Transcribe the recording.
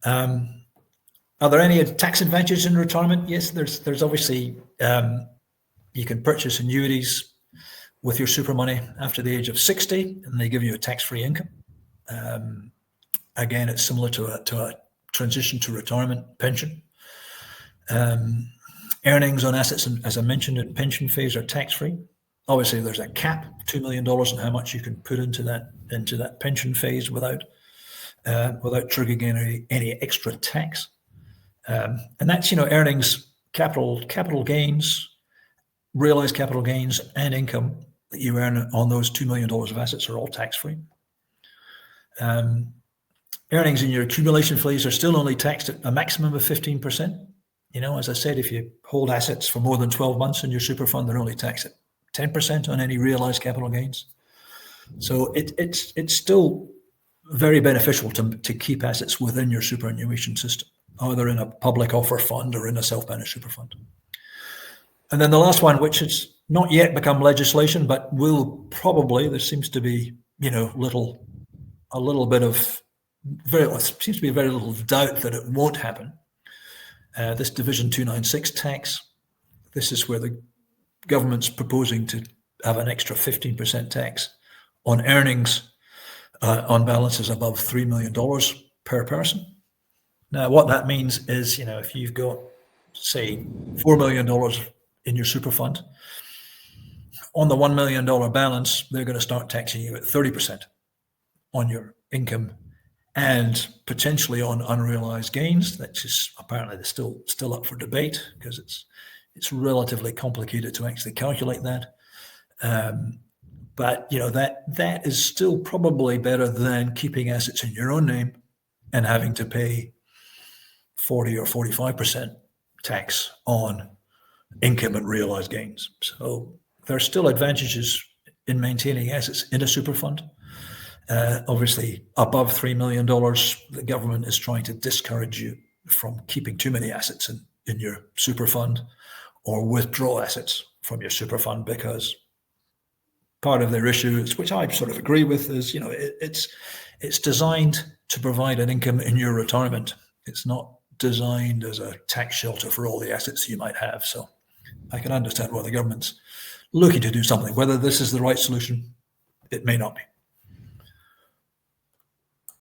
Are there any tax advantages in retirement? Yes, there's obviously, you can purchase annuities with your super money after the age of 60, and they give you a tax-free income. Again, it's similar to a transition to retirement pension. Earnings on assets, as I mentioned, in pension phase are tax-free. Obviously, there's a cap, $2 million, on how much you can put into that pension phase without triggering any extra tax. And that's, earnings, capital gains, realized capital gains, and income that you earn on those $2 million of assets are all tax-free. Earnings in your accumulation phase are still only taxed at a maximum of 15%. As I said, if you hold assets for more than 12 months in your super fund, they're only taxed at 10% on any realized capital gains. So it's still very beneficial to keep assets within your superannuation system, either in a public offer fund or in a self-managed super fund. And then the last one, which has not yet become legislation, but will probably, there seems to be, a little bit of very little doubt that it won't happen. This Division 296 tax, this is where the government's proposing to have an extra 15% tax on earnings on balances above $3 million per person. Now, what that means is, if you've got, say, $4 million in your super fund, on the $1 million balance, they're going to start taxing you at 30% on your income and potentially on unrealized gains. That's just apparently they're still up for debate because it's relatively complicated to actually calculate that. But that is still probably better than keeping assets in your own name and having to pay 40 or 45% tax on income and realized gains. So there are still advantages in maintaining assets in a super fund. Obviously, above $3 million, the government is trying to discourage you from keeping too many assets in your super fund or withdraw assets from your super fund, because part of their issue is, which I sort of agree with, is it's designed to provide an income in your retirement. It's not designed as a tax shelter for all the assets you might have. So I can understand why the government's looking to do something. Whether this is the right solution, it may not be.